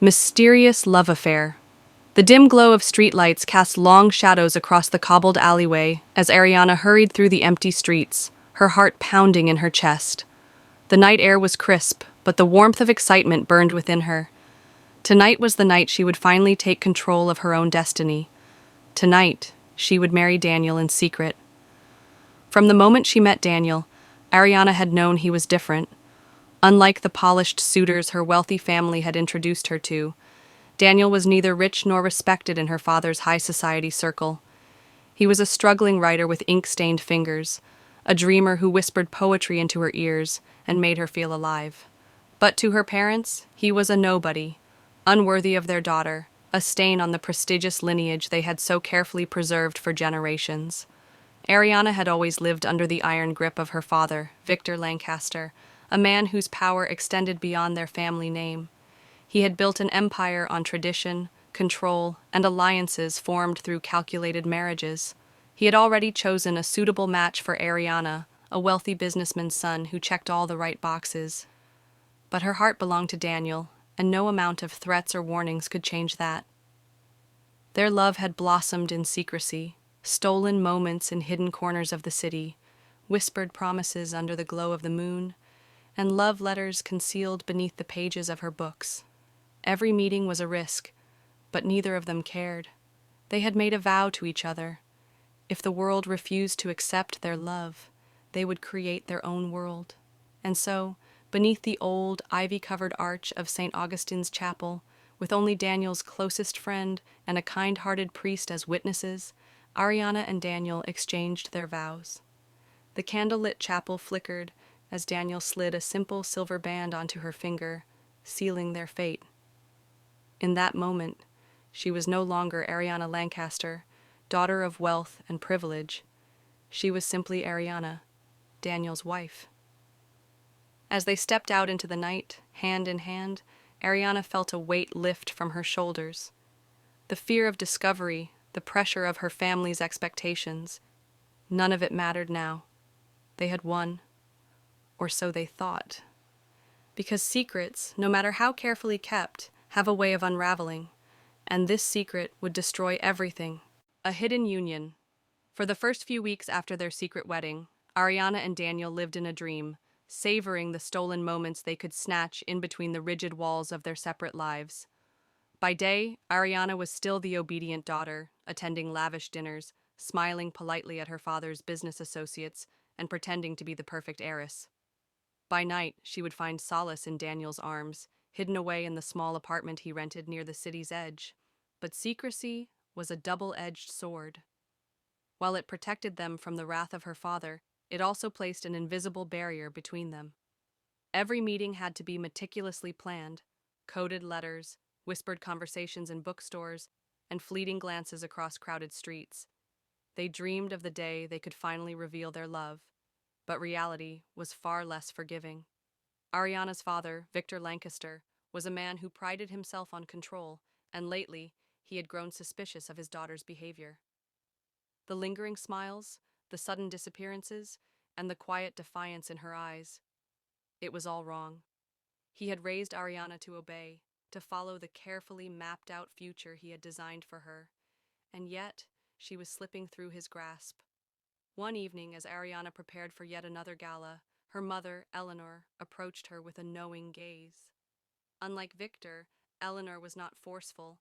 Mysterious love affair. The dim glow of streetlights cast long shadows across the cobbled alleyway as Ariana hurried through the empty streets, her heart pounding in her chest. The night air was crisp, but the warmth of excitement burned within her. Tonight was the night she would finally take control of her own destiny. Tonight, she would marry Daniel in secret. From the moment she met Daniel, Ariana had known he was different. Unlike the polished suitors her wealthy family had introduced her to, Daniel was neither rich nor respected in her father's high society circle. He was a struggling writer with ink-stained fingers, a dreamer who whispered poetry into her ears and made her feel alive. But to her parents, he was a nobody, unworthy of their daughter, a stain on the prestigious lineage they had so carefully preserved for generations. Ariana had always lived under the iron grip of her father, Victor Lancaster, a man whose power extended beyond their family name. He had built an empire on tradition, control, and alliances formed through calculated marriages. He had already chosen a suitable match for Ariana, a wealthy businessman's son who checked all the right boxes. But her heart belonged to Daniel, and no amount of threats or warnings could change that. Their love had blossomed in secrecy, stolen moments in hidden corners of the city, whispered promises under the glow of the moon, and love letters concealed beneath the pages of her books. Every meeting was a risk, but neither of them cared. They had made a vow to each other. If the world refused to accept their love, they would create their own world. And so, beneath the old, ivy-covered arch of St. Augustine's Chapel, with only Daniel's closest friend and a kind-hearted priest as witnesses, Ariana and Daniel exchanged their vows. The candlelit chapel flickered as Daniel slid a simple silver band onto her finger, sealing their fate. In that moment, she was no longer Ariana Lancaster, daughter of wealth and privilege. She was simply Ariana, Daniel's wife. As they stepped out into the night, hand in hand, Ariana felt a weight lift from her shoulders. The fear of discovery, the pressure of her family's expectations, none of it mattered now. They had won, or so they thought. Because secrets, no matter how carefully kept, have a way of unraveling, and this secret would destroy everything. A hidden union. For the first few weeks after their secret wedding, Ariana and Daniel lived in a dream, savoring the stolen moments they could snatch in between the rigid walls of their separate lives. By day, Ariana was still the obedient daughter, attending lavish dinners, smiling politely at her father's business associates, and pretending to be the perfect heiress. By night, she would find solace in Daniel's arms, hidden away in the small apartment he rented near the city's edge. But secrecy was a double-edged sword. While it protected them from the wrath of her father, it also placed an invisible barrier between them. Every meeting had to be meticulously planned, coded letters, whispered conversations in bookstores, and fleeting glances across crowded streets. They dreamed of the day they could finally reveal their love, but reality was far less forgiving. Ariana's father, Victor Lancaster, was a man who prided himself on control, and lately, he had grown suspicious of his daughter's behavior. The lingering smiles, the sudden disappearances, and the quiet defiance in her eyes. It was all wrong. He had raised Ariana to obey, to follow the carefully mapped-out future he had designed for her, and yet she was slipping through his grasp. One evening, as Ariana prepared for yet another gala, her mother, Eleanor, approached her with a knowing gaze. Unlike Victor, Eleanor was not forceful,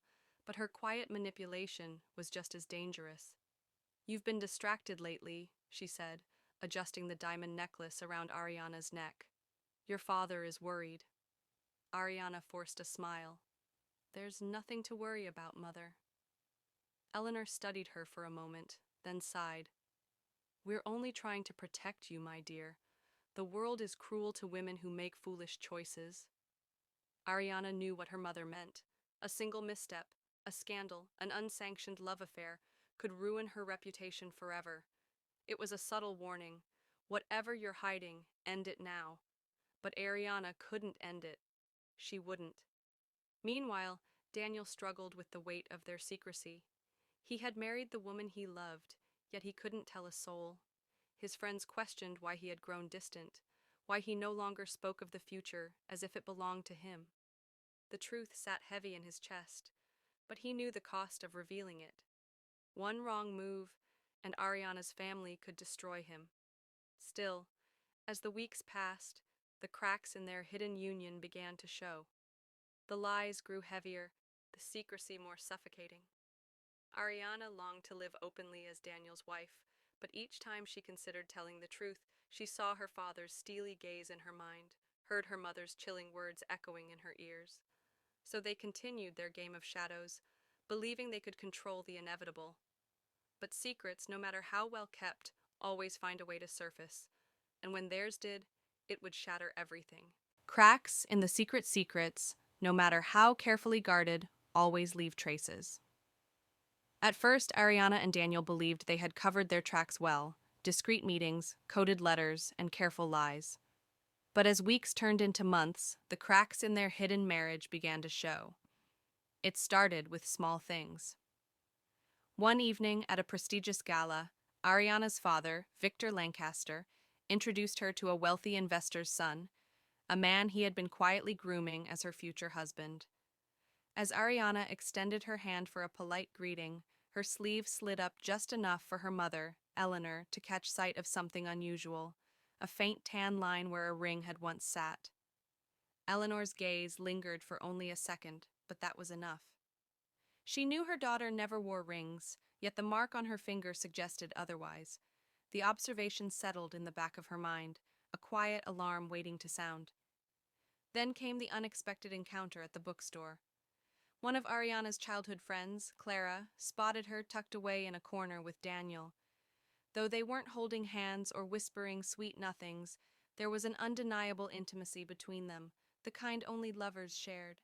but her quiet manipulation was just as dangerous. "You've been distracted lately," she said, adjusting the diamond necklace around Ariana's neck. "Your father is worried." Ariana forced a smile. "There's nothing to worry about, Mother." Eleanor studied her for a moment, then sighed. "We're only trying to protect you, my dear. The world is cruel to women who make foolish choices." Ariana knew what her mother meant. A single misstep, a scandal, an unsanctioned love affair could ruin her reputation forever. It was a subtle warning. Whatever you're hiding, end it now. But Ariana couldn't end it. She wouldn't. Meanwhile, Daniel struggled with the weight of their secrecy. He had married the woman he loved, yet he couldn't tell a soul. His friends questioned why he had grown distant, why he no longer spoke of the future as if it belonged to him. The truth sat heavy in his chest, but he knew the cost of revealing it. One wrong move, and Ariana's family could destroy him. Still, as the weeks passed, the cracks in their hidden union began to show. The lies grew heavier, the secrecy more suffocating. Ariana longed to live openly as Daniel's wife, but each time she considered telling the truth, she saw her father's steely gaze in her mind, heard her mother's chilling words echoing in her ears. So they continued their game of shadows, believing they could control the inevitable. But secrets, no matter how well kept, always find a way to surface, and when theirs did, it would shatter everything. Cracks in the secrets, no matter how carefully guarded, always leave traces. At first, Ariana and Daniel believed they had covered their tracks well: discreet meetings, coded letters, and careful lies. But as weeks turned into months, the cracks in their hidden marriage began to show. It started with small things. One evening at a prestigious gala, Ariana's father, Victor Lancaster, introduced her to a wealthy investor's son, a man he had been quietly grooming as her future husband. As Ariana extended her hand for a polite greeting, her sleeve slid up just enough for her mother, Eleanor, to catch sight of something unusual, a faint tan line where a ring had once sat. Eleanor's gaze lingered for only a second, but that was enough. She knew her daughter never wore rings, yet the mark on her finger suggested otherwise. The observation settled in the back of her mind, a quiet alarm waiting to sound. Then came the unexpected encounter at the bookstore. One of Ariana's childhood friends, Clara, spotted her tucked away in a corner with Daniel. Though they weren't holding hands or whispering sweet nothings, there was an undeniable intimacy between them, the kind only lovers shared.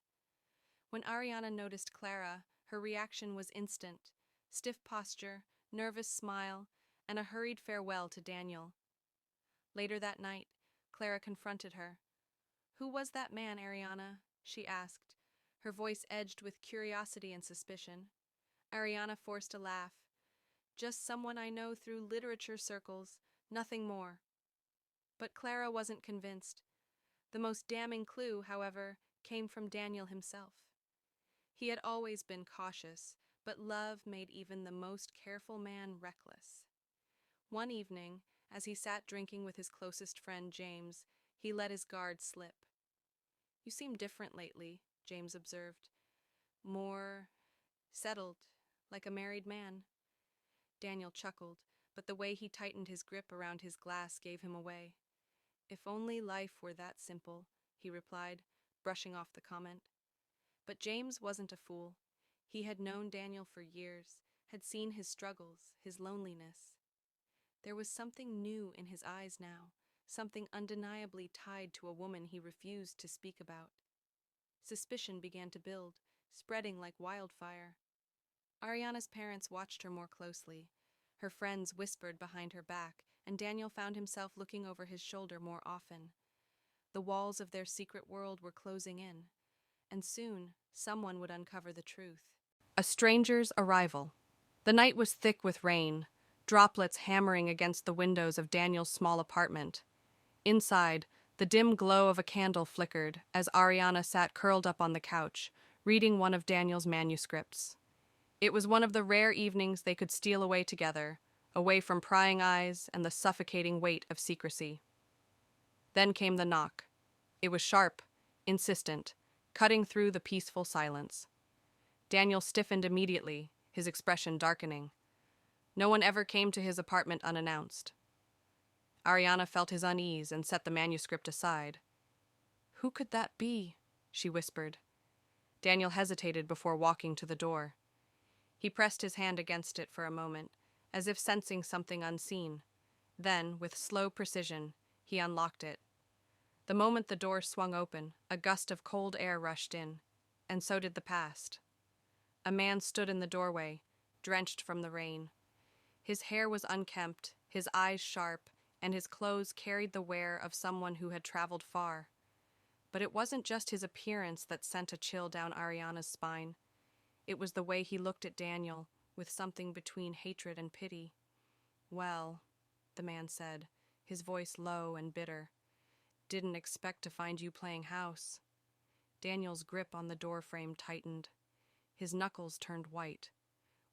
When Ariana noticed Clara, her reaction was instant: stiff posture, nervous smile, and a hurried farewell to Daniel. Later that night, Clara confronted her. "Who was that man, Ariana?" she asked, her voice edged with curiosity and suspicion. Ariana forced a laugh. "Just someone I know through literature circles, nothing more." But Clara wasn't convinced. The most damning clue, however, came from Daniel himself. He had always been cautious, but love made even the most careful man reckless. One evening, as he sat drinking with his closest friend, James, he let his guard slip. "You seem different lately," James observed. "More settled, like a married man." Daniel chuckled, but the way he tightened his grip around his glass gave him away. "If only life were that simple," he replied, brushing off the comment. But James wasn't a fool. He had known Daniel for years, had seen his struggles, his loneliness. There was something new in his eyes now, something undeniably tied to a woman he refused to speak about. Suspicion began to build, spreading like wildfire. Ariana's parents watched her more closely. Her friends whispered behind her back, and Daniel found himself looking over his shoulder more often. The walls of their secret world were closing in, and soon someone would uncover the truth. A stranger's arrival. The night was thick with rain, droplets hammering against the windows of Daniel's small apartment. Inside, the dim glow of a candle flickered as Ariana sat curled up on the couch, reading one of Daniel's manuscripts. It was one of the rare evenings they could steal away together, away from prying eyes and the suffocating weight of secrecy. Then came the knock. It was sharp, insistent, cutting through the peaceful silence. Daniel stiffened immediately, his expression darkening. No one ever came to his apartment unannounced. Ariana felt his unease and set the manuscript aside. "Who could that be?" she whispered. Daniel hesitated before walking to the door. He pressed his hand against it for a moment, as if sensing something unseen. Then, with slow precision, he unlocked it. The moment the door swung open, a gust of cold air rushed in, and so did the past. A man stood in the doorway, drenched from the rain. His hair was unkempt, his eyes sharp, and his clothes carried the wear of someone who had traveled far. But it wasn't just his appearance that sent a chill down Ariana's spine. It was the way he looked at Daniel, with something between hatred and pity. "Well," the man said, his voice low and bitter, "didn't expect to find you playing house." Daniel's grip on the doorframe tightened. His knuckles turned white.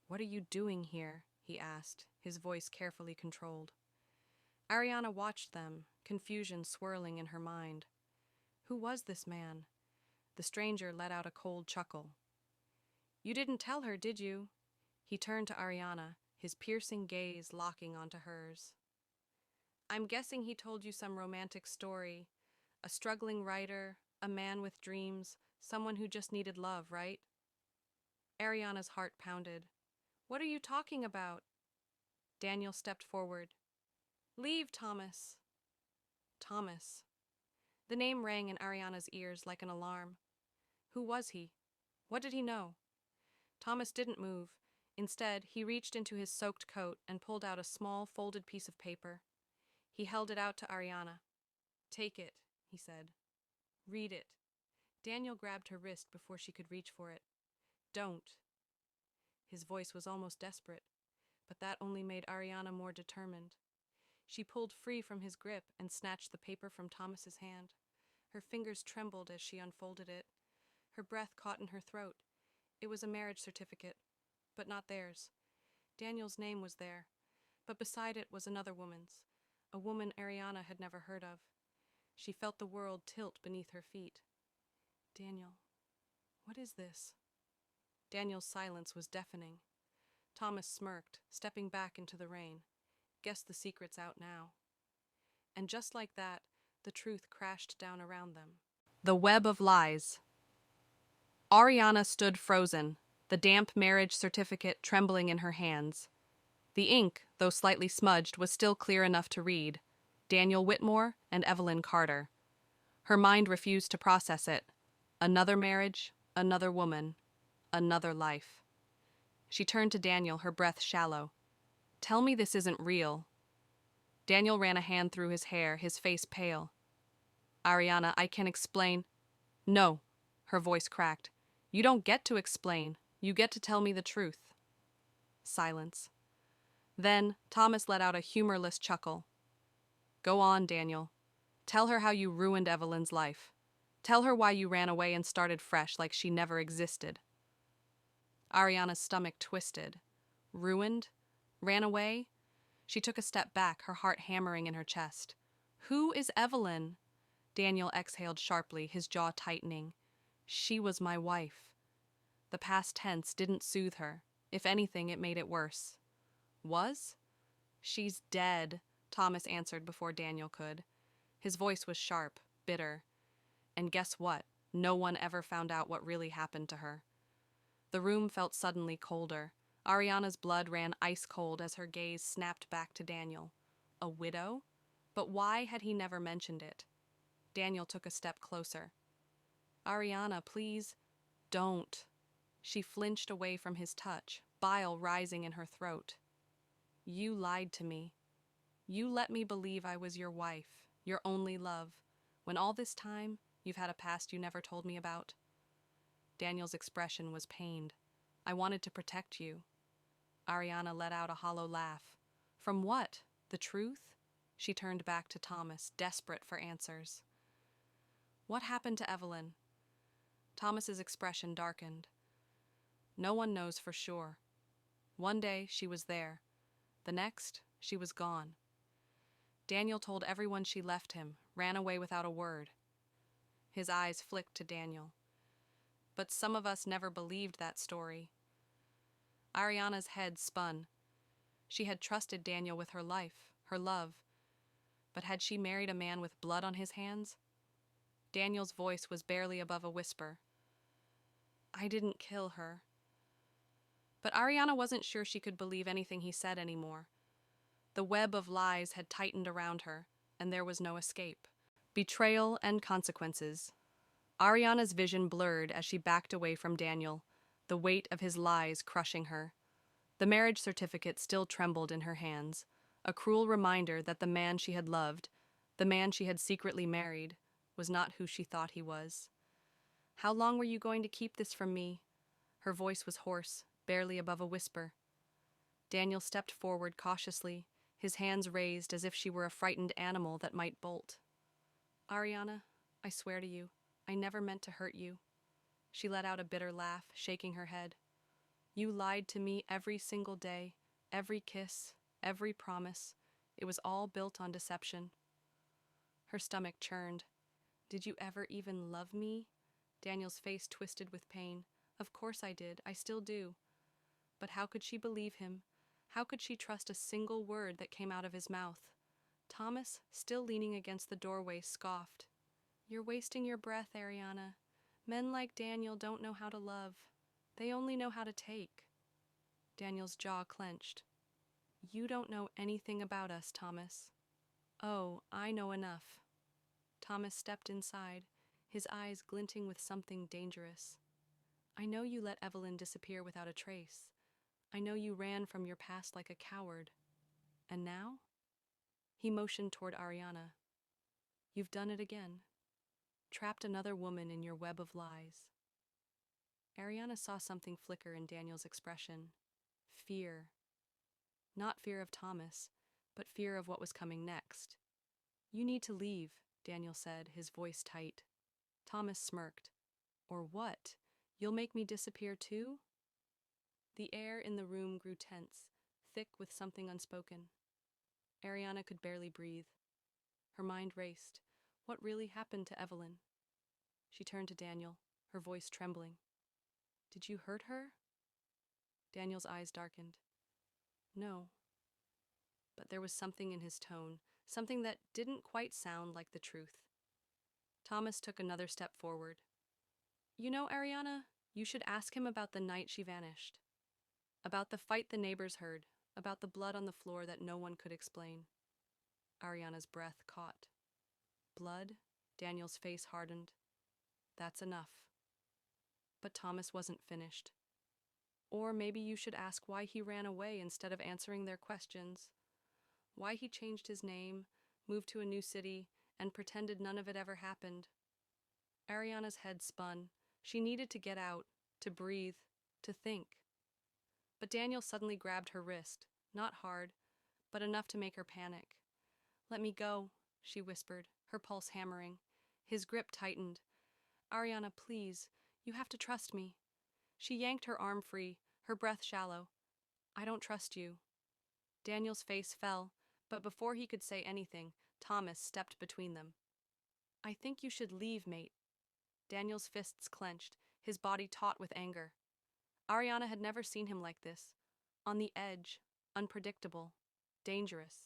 "What are you doing here?" he asked, his voice carefully controlled. Ariana watched them, confusion swirling in her mind. Who was this man? The stranger let out a cold chuckle. "You didn't tell her, did you?" He turned to Ariana, his piercing gaze locking onto hers. "I'm guessing he told you some romantic story. A struggling writer, a man with dreams, someone who just needed love, right?" Ariana's heart pounded. "What are you talking about?" Daniel stepped forward. "Leave, Thomas." Thomas. The name rang in Ariana's ears like an alarm. Who was he? What did he know? Thomas didn't move. Instead, he reached into his soaked coat and pulled out a small, folded piece of paper. He held it out to Ariana. "Take it," he said. "Read it." Daniel grabbed her wrist before she could reach for it. "Don't." His voice was almost desperate, but that only made Ariana more determined. She pulled free from his grip and snatched the paper from Thomas's hand. Her fingers trembled as she unfolded it. Her breath caught in her throat. It was a marriage certificate, but not theirs. Daniel's name was there, but beside it was another woman's, a woman Ariana had never heard of. She felt the world tilt beneath her feet. "Daniel, what is this?" Daniel's silence was deafening. Thomas smirked, stepping back into the rain. Guess the secret's out now. And just like that, the truth crashed down around them. The web of lies. Ariana stood frozen, the damp marriage certificate trembling in her hands. The ink, though slightly smudged, was still clear enough to read. Daniel Whitmore and Evelyn Carter. Her mind refused to process it. Another marriage, another woman, another life. She turned to Daniel, her breath shallow. "Tell me this isn't real." Daniel ran a hand through his hair, his face pale. "Ariana, I can explain." "No," her voice cracked. "You don't get to explain. You get to tell me the truth." Silence. Then Thomas let out a humorless chuckle. "Go on, Daniel. Tell her how you ruined Evelyn's life. Tell her why you ran away and started fresh like she never existed." Ariana's stomach twisted. Ruined? Ran away? She took a step back, her heart hammering in her chest. "Who is Evelyn?" Daniel exhaled sharply, his jaw tightening. "She was my wife." The past tense didn't soothe her. If anything, it made it worse. "Was?" "She's dead," Thomas answered before Daniel could. His voice was sharp, bitter. And guess what? No one ever found out what really happened to her. The room felt suddenly colder. Ariana's blood ran ice cold as her gaze snapped back to Daniel. A widow? But why had he never mentioned it? Daniel took a step closer. "Ariana, please, don't." She flinched away from his touch, bile rising in her throat. "You lied to me. You let me believe I was your wife, your only love, when all this time you've had a past you never told me about." Daniel's expression was pained. "I wanted to protect you." Ariana let out a hollow laugh. "From what? The truth?" She turned back to Thomas, desperate for answers. "What happened to Evelyn?" Thomas's expression darkened. "No one knows for sure. One day she was there. The next, she was gone. Daniel told everyone she left him, ran away without a word." His eyes flicked to Daniel. "But some of us never believed that story." Ariana's head spun. She had trusted Daniel with her life, her love. But had she married a man with blood on his hands? Daniel's voice was barely above a whisper. "I didn't kill her." But Ariana wasn't sure she could believe anything he said anymore. The web of lies had tightened around her, and there was no escape. Betrayal and consequences. Ariana's vision blurred as she backed away from Daniel, the weight of his lies crushing her. The marriage certificate still trembled in her hands, a cruel reminder that the man she had loved, the man she had secretly married, was not who she thought he was. "How long were you going to keep this from me?" Her voice was hoarse, barely above a whisper. Daniel stepped forward cautiously, his hands raised as if she were a frightened animal that might bolt. "Ariana, I swear to you, I never meant to hurt you." She let out a bitter laugh, shaking her head. "You lied to me every single day, every kiss, every promise. It was all built on deception." Her stomach churned. "Did you ever even love me?" Daniel's face twisted with pain. "Of course I did. I still do." But how could she believe him? How could she trust a single word that came out of his mouth? Thomas, still leaning against the doorway, scoffed. "You're wasting your breath, Ariana. Men like Daniel don't know how to love. They only know how to take." Daniel's jaw clenched. "You don't know anything about us, Thomas." "Oh, I know enough." Thomas stepped inside, his eyes glinting with something dangerous. "I know you let Evelyn disappear without a trace. I know you ran from your past like a coward. And now?" He motioned toward Ariana. "You've done it again. Trapped another woman in your web of lies." Ariana saw something flicker in Daniel's expression. Fear. Not fear of Thomas, but fear of what was coming next. "You need to leave," Daniel said, his voice tight. Thomas smirked. "Or what? You'll make me disappear too?" The air in the room grew tense, thick with something unspoken. Ariana could barely breathe. Her mind raced. What really happened to Evelyn? She turned to Daniel, her voice trembling. "Did you hurt her?" Daniel's eyes darkened. "No." But there was something in his tone, something that didn't quite sound like the truth. Thomas took another step forward. "You know, Ariana, you should ask him about the night she vanished. About the fight the neighbors heard, about the blood on the floor that no one could explain." Ariana's breath caught. "Blood?" Daniel's face hardened. "That's enough." But Thomas wasn't finished. "Or maybe you should ask why he ran away instead of answering their questions. Why he changed his name, moved to a new city, and pretended none of it ever happened." Ariana's head spun. She needed to get out, to breathe, to think. But Daniel suddenly grabbed her wrist, not hard, but enough to make her panic. "Let me go," she whispered, her pulse hammering. His grip tightened. "Ariana, please, you have to trust me." She yanked her arm free, her breath shallow. "I don't trust you." Daniel's face fell, but before he could say anything, Thomas stepped between them. "I think you should leave, mate." Daniel's fists clenched, his body taut with anger. Ariana had never seen him like this. On the edge, unpredictable, dangerous.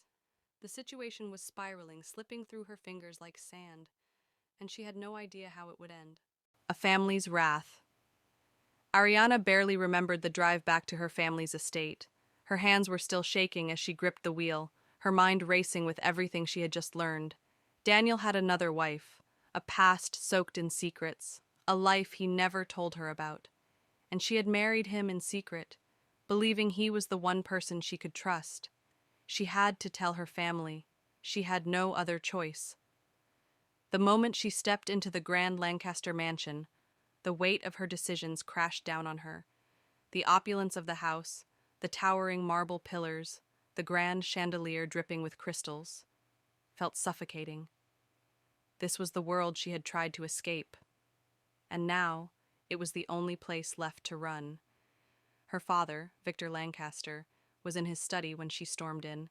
The situation was spiraling, slipping through her fingers like sand, and she had no idea how it would end. A family's wrath. Ariana barely remembered the drive back to her family's estate. Her hands were still shaking as she gripped the wheel, her mind racing with everything she had just learned. Daniel had another wife, a past soaked in secrets, a life he never told her about. And she had married him in secret, believing he was the one person she could trust. She had to tell her family. She had no other choice. The moment she stepped into the grand Lancaster mansion, the weight of her decisions crashed down on her. The opulence of the house, the towering marble pillars, the grand chandelier dripping with crystals, felt suffocating. This was the world she had tried to escape. And now, it was the only place left to run. Her father, Victor Lancaster, was in his study when she stormed in.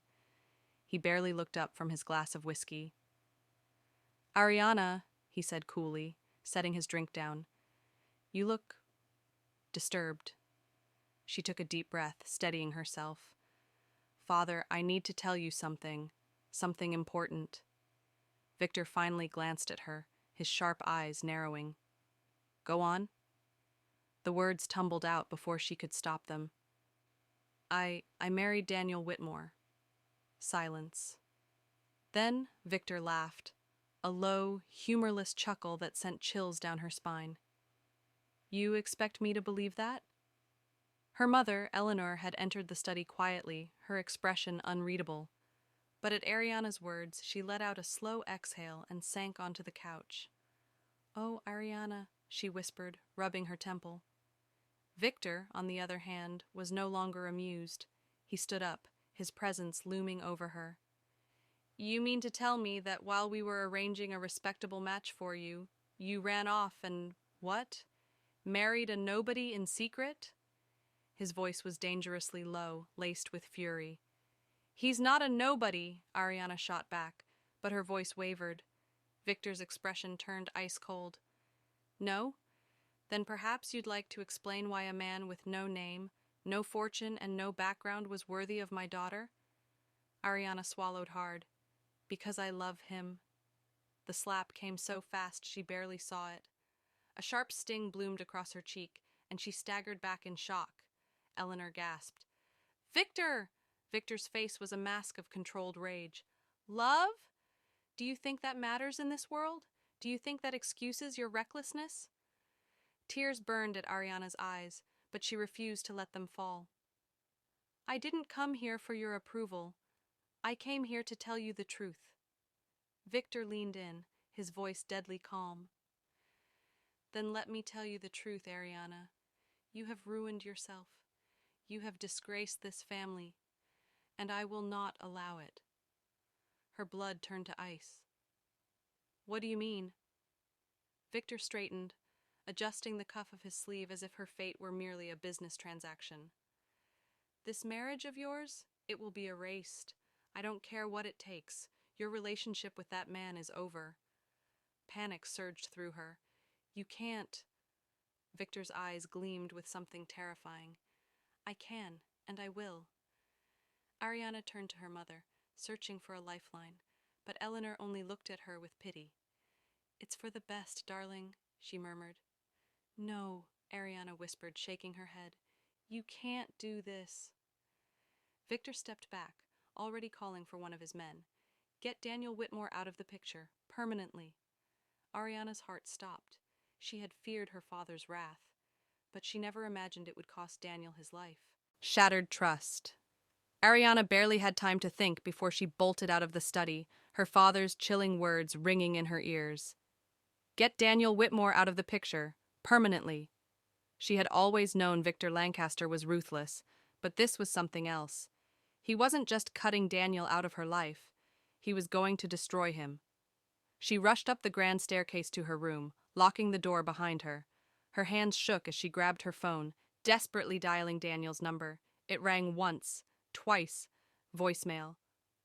He barely looked up from his glass of whiskey. "Ariana," he said coolly, setting his drink down. "You look disturbed." She took a deep breath, steadying herself. "Father, I need to tell you something important." Victor finally glanced at her, his sharp eyes narrowing. "Go on." The words tumbled out before she could stop them. I married Daniel Whitmore." Silence. Then Victor laughed, a low, humorless chuckle that sent chills down her spine. "You expect me to believe that?" Her mother, Eleanor, had entered the study quietly, her expression unreadable. But at Ariana's words, she let out a slow exhale and sank onto the couch. "Oh, Ariana," she whispered, rubbing her temple. Victor, on the other hand, was no longer amused. He stood up, his presence looming over her. "You mean to tell me that while we were arranging a respectable match for you, You ran off and what? Married a nobody in secret? His voice was dangerously low, laced with fury. He's not a nobody, Ariana shot back, but her voice wavered. Victor's expression turned ice cold. No? Then perhaps you'd like to explain why a man with no name, no fortune, and no background was worthy of my daughter? Ariana swallowed hard. Because I love him. The slap came so fast she barely saw it. A sharp sting bloomed across her cheek, and she staggered back in shock. Eleanor gasped. Victor! Victor's face was a mask of controlled rage. Love? Do you think that matters in this world? Do you think that excuses your recklessness? Tears burned at Ariana's eyes, but she refused to let them fall. I didn't come here for your approval. I came here to tell you the truth. Victor leaned in, his voice deadly calm. Then let me tell you the truth, Ariana. You have ruined yourself. You have disgraced this family, and I will not allow it. Her blood turned to ice. What do you mean? Victor straightened, adjusting the cuff of his sleeve as if her fate were merely a business transaction. This marriage of yours, it will be erased. I don't care what it takes. Your relationship with that man is over. Panic surged through her. You can't. Victor's eyes gleamed with something terrifying. I can, and I will. Ariana turned to her mother, searching for a lifeline, but Eleanor only looked at her with pity. It's for the best, darling, she murmured. No, Ariana whispered, shaking her head. You can't do this. Victor stepped back, already calling for one of his men. Get Daniel Whitmore out of the picture, permanently. Ariana's heart stopped. She had feared her father's wrath, but she never imagined it would cost Daniel his life. Shattered trust. Ariana barely had time to think before she bolted out of the study, her father's chilling words ringing in her ears. Get Daniel Whitmore out of the picture, permanently. She had always known Victor Lancaster was ruthless, but this was something else. He wasn't just cutting Daniel out of her life. He was going to destroy him. She rushed up the grand staircase to her room, locking the door behind her. Her hands shook as she grabbed her phone, desperately dialing Daniel's number. It rang once, twice. Voicemail.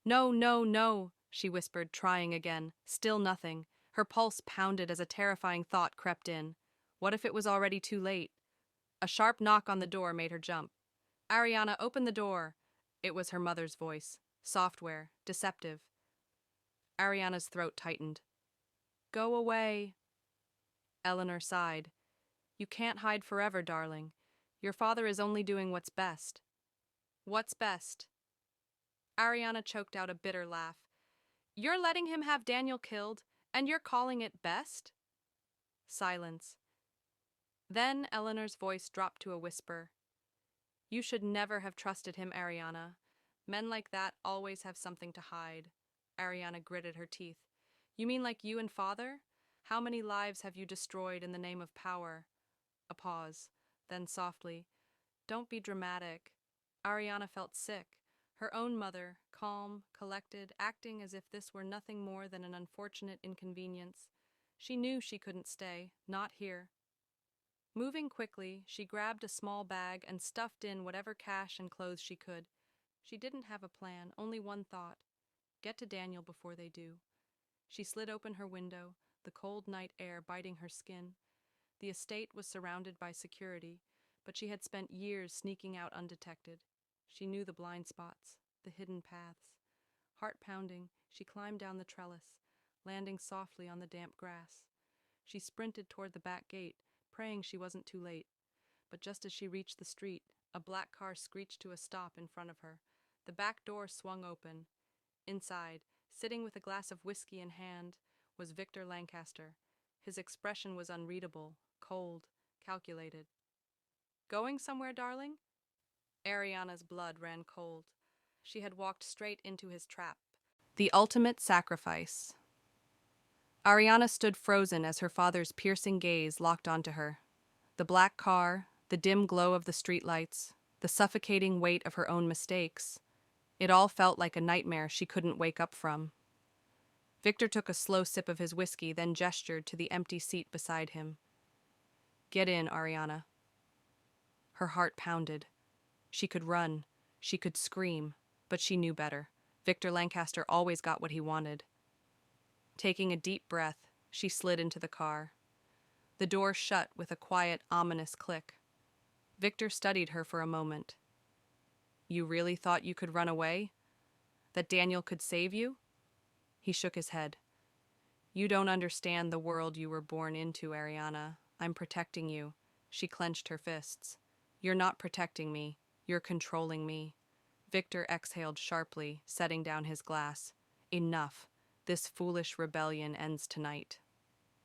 No, no, no, she whispered, trying again. Still nothing. Her pulse pounded as a terrifying thought crept in. What if it was already too late? A sharp knock on the door made her jump. Ariana, open the door. It was her mother's voice. Software, deceptive. Ariana's throat tightened. Go away. Eleanor sighed. You can't hide forever, darling. Your father is only doing what's best. What's best? Ariana choked out a bitter laugh. You're letting him have Daniel killed, and you're calling it best? Silence. Then Eleanor's voice dropped to a whisper. You should never have trusted him, Ariana. Men like that always have something to hide. Ariana gritted her teeth. You mean like you and father? How many lives have you destroyed in the name of power? A pause. Then softly. Don't be dramatic. Ariana felt sick. Her own mother, calm, collected, acting as if this were nothing more than an unfortunate inconvenience. She knew she couldn't stay, not here. Moving quickly, she grabbed a small bag and stuffed in whatever cash and clothes she could. She didn't have a plan, only one thought. Get to Daniel before they do. She slid open her window, the cold night air biting her skin. The estate was surrounded by security, but she had spent years sneaking out undetected. She knew the blind spots, the hidden paths. Heart pounding, she climbed down the trellis, landing softly on the damp grass. She sprinted toward the back gate, praying she wasn't too late. But just as she reached the street, a black car screeched to a stop in front of her. The back door swung open. Inside, sitting with a glass of whiskey in hand, was Victor Lancaster. His expression was unreadable, cold, calculated. Going somewhere, darling? Ariana's blood ran cold. She had walked straight into his trap. The ultimate sacrifice. Ariana stood frozen as her father's piercing gaze locked onto her. The black car, the dim glow of the streetlights, the suffocating weight of her own mistakes. It all felt like a nightmare she couldn't wake up from. Victor took a slow sip of his whiskey, then gestured to the empty seat beside him. Get in, Ariana. Her heart pounded. She could run, she could scream, but she knew better. Victor Lancaster always got what he wanted. Taking a deep breath, she slid into the car. The door shut with a quiet, ominous click. Victor studied her for a moment. You really thought you could run away? That Daniel could save you? He shook his head. You don't understand the world you were born into, Ariana. I'm protecting you. She clenched her fists. You're not protecting me. You're controlling me. Victor exhaled sharply, setting down his glass. Enough. This foolish rebellion ends tonight.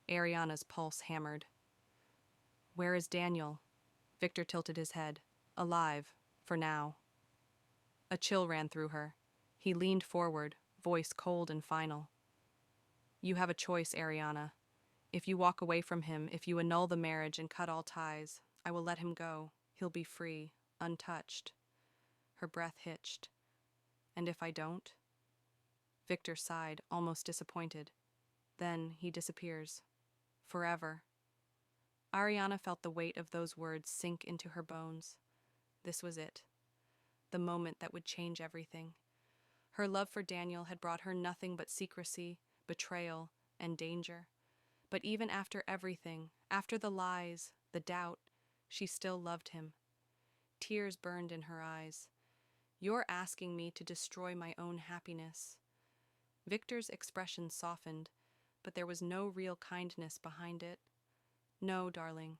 Ariana's pulse hammered. Where is Daniel? Victor tilted his head. Alive, for now. A chill ran through her. He leaned forward, voice cold and final. You have a choice, Ariana. If you walk away from him, if you annul the marriage and cut all ties, I will let him go. He'll be free, untouched. Her breath hitched. And if I don't? Victor sighed, almost disappointed. Then he disappears. Forever. Ariana felt the weight of those words sink into her bones. This was it. The moment that would change everything. Her love for Daniel had brought her nothing but secrecy, betrayal, and danger. But even after everything, after the lies, the doubt, she still loved him. Tears burned in her eyes. You're asking me to destroy my own happiness. Victor's expression softened, but there was no real kindness behind it. No, darling,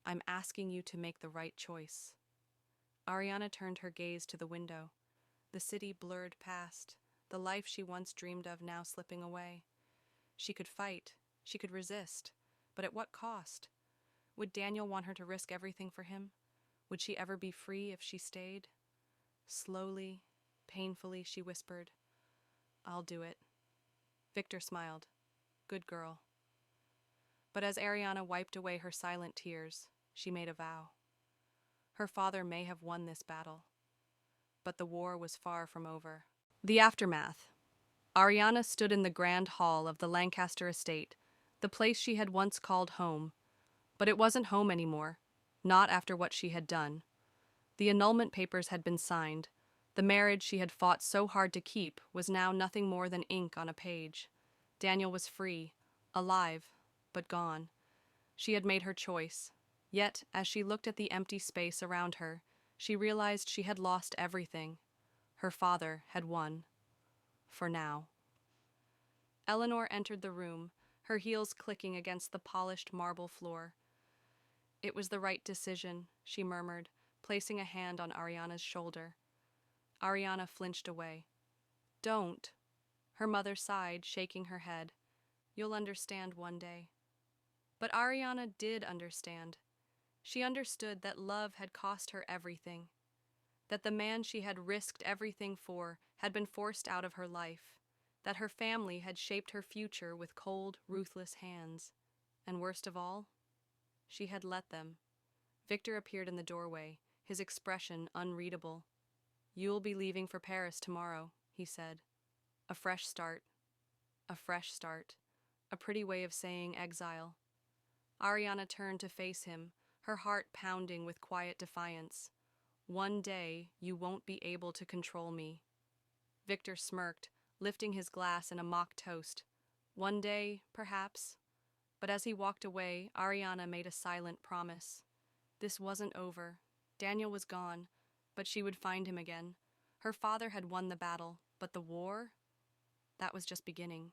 I'm asking you to make the right choice. Ariana turned her gaze to the window. The city blurred past, the life she once dreamed of now slipping away. She could fight, she could resist, but at what cost? Would Daniel want her to risk everything for him? Would she ever be free if she stayed? Slowly, painfully, she whispered, I'll do it. Victor smiled. Good girl. But as Ariana wiped away her silent tears, she made a vow. Her father may have won this battle, but the war was far from over. The aftermath. Ariana stood in the grand hall of the Lancaster estate, the place she had once called home. But it wasn't home anymore, not after what she had done. The annulment papers had been signed. The marriage she had fought so hard to keep was now nothing more than ink on a page. Daniel was free, alive, but gone. She had made her choice. Yet, as she looked at the empty space around her, she realized she had lost everything. Her father had won. For now. Eleanor entered the room, her heels clicking against the polished marble floor. It was the right decision, she murmured, placing a hand on Ariana's shoulder. Ariana flinched away. Don't. Her mother sighed, shaking her head. You'll understand one day. But Ariana did understand. She understood that love had cost her everything, that the man she had risked everything for had been forced out of her life, that her family had shaped her future with cold, ruthless hands. And worst of all, she had let them. Victor appeared in the doorway, his expression unreadable. You'll be leaving for Paris tomorrow, he said. A fresh start. A fresh start. A pretty way of saying exile. Ariana turned to face him, her heart pounding with quiet defiance. One day, you won't be able to control me. Victor smirked, lifting his glass in a mock toast. One day, perhaps. But as he walked away, Ariana made a silent promise. This wasn't over. Daniel was gone, but she would find him again. Her father had won the battle, but the war? That was just beginning.